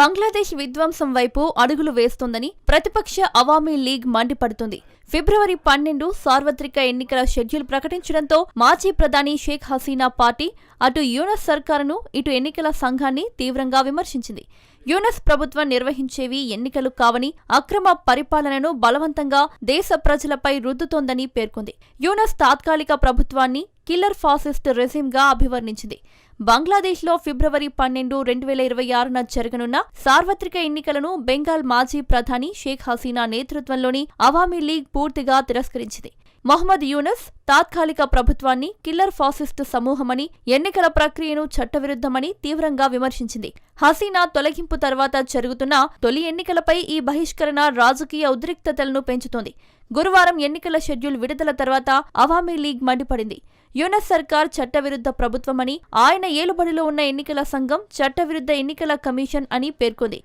బంగ్లాదేశ్ విధ్వంసం వైపు అడుగులు వేస్తోందని ప్రతిపక్ష అవామీ లీగ్ మండిపడుతుంది. ఫిబ్రవరి 12 సార్వత్రిక ఎన్నికల షెడ్యూల్ ప్రకటించడంతో మాజీ ప్రధాని షేక్ హసీనా పార్టీ అటు యూనస్ సర్కారును ఇటు ఎన్నికల సంఘాన్ని తీవ్రంగా విమర్శించింది. యూనస్ ప్రభుత్వం నిర్వహించేవి ఎన్నికలు కావని, అక్రమ పరిపాలనను బలవంతంగా దేశ ప్రజలపై రుద్దుతోందని పేర్కొంది. యూనస్ తాత్కాలిక ప్రభుత్వాన్ని కిల్లర్ ఫాసిస్ట్ రెజిమ్గా అభివర్ణించింది. బంగ్లాదేశ్లో ఫిబ్రవరి 12, 2026న జరగనున్న సార్వత్రిక ఎన్నికలను బెంగాల్ మాజీ ప్రధాని షేక్ హసీనా నేతృత్వంలోని అవామీ లీగ్ పూర్తిగా తిరస్కరించింది. మొహమ్మద్ యూనస్ తాత్కాలిక ప్రభుత్వాన్ని కిల్లర్ ఫాసిస్టు సమూహమని, ఎన్నికల ప్రక్రియను చట్టవిరుద్ధమని తీవ్రంగా విమర్శించింది. హసీనా తొలగింపు తర్వాత జరుగుతున్న తొలి ఎన్నికలపై ఈ బహిష్కరణ రాజకీయ ఉద్రిక్తతలను పెంచుతోంది. గురువారం ఎన్నికల షెడ్యూల్ విడుదల తర్వాత అవామీ లీగ్ మండిపడింది. యూనస్ సర్కార్ చట్టవిరుద్ధ ప్రభుత్వమని, ఆయన ఏలుబడిలో ఉన్న ఎన్నికల సంఘం చట్టవిరుద్ధ ఎన్నికల కమిషన్ అని పేర్కొంది.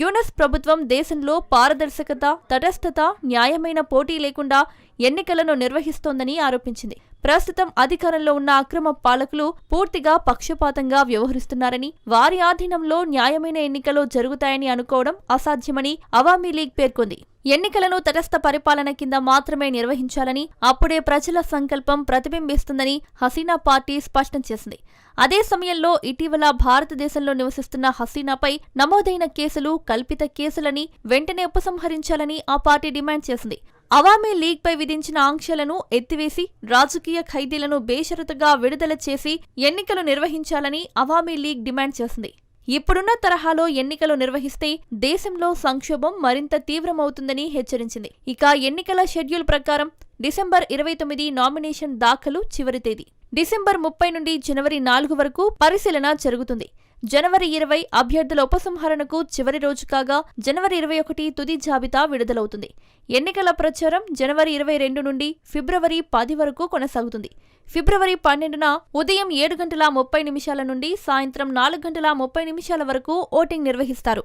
యూనస్ ప్రభుత్వం దేశంలో పారదర్శకత, తటస్థత, న్యాయమైన పోటీ లేకుండా ఎన్నికలను నిర్వహిస్తోందని ఆరోపించింది. ప్రస్తుతం అధికారంలో ఉన్న అక్రమ పాలకులు పూర్తిగా పక్షపాతంగా వ్యవహరిస్తున్నారని, వారి ఆధీనంలో న్యాయమైన ఎన్నికలు జరుగుతాయని అనుకోవడం అసాధ్యమని అవామీ లీగ్ పేర్కొంది. ఎన్నికలను తటస్థ పరిపాలన కింద మాత్రమే నిర్వహించాలని, అప్పుడే ప్రజల సంకల్పం ప్రతిబింబిస్తుందని హసీనా పార్టీ స్పష్టం చేసింది. అదే సమయంలో ఇటీవల భారతదేశంలో నివసిస్తున్న హసీనాపై నమోదైన కేసులు కల్పిత కేసులని వెంటనే ఉపసంహరించాలని ఆ పార్టీ డిమాండ్ చేసింది. అవామీ లీగ్పై విధించిన ఆంక్షలను ఎత్తివేసి, రాజకీయ ఖైదీలను బేషరతుగా విడుదల చేసి ఎన్నికలు నిర్వహించాలని అవామీ లీగ్ డిమాండ్ చేసింది. ఇప్పుడున్న తరహాలో ఎన్నికలు నిర్వహిస్తే దేశంలో సంక్షోభం మరింత తీవ్రమవుతుందని హెచ్చరించింది. ఇక ఎన్నికల షెడ్యూల్ ప్రకారం డిసెంబర్ 29 నామినేషన్ దాఖలు చివరి తేదీ. డిసెంబర్ 30 నుండి జనవరి 4 వరకు పరిశీలన జరుగుతుంది. జనవరి 20 అభ్యర్థుల ఉపసంహరణకు చివరి రోజు కాగా, జనవరి 21 తుది జాబితా విడుదలవుతుంది. ఎన్నికల ప్రచారం జనవరి 22 నుండి ఫిబ్రవరి 10 వరకు కొనసాగుతుంది. ఫిబ్రవరి 12న ఉదయం 7:30 నుండి సాయంత్రం 4:30 వరకు ఓటింగ్ నిర్వహిస్తారు.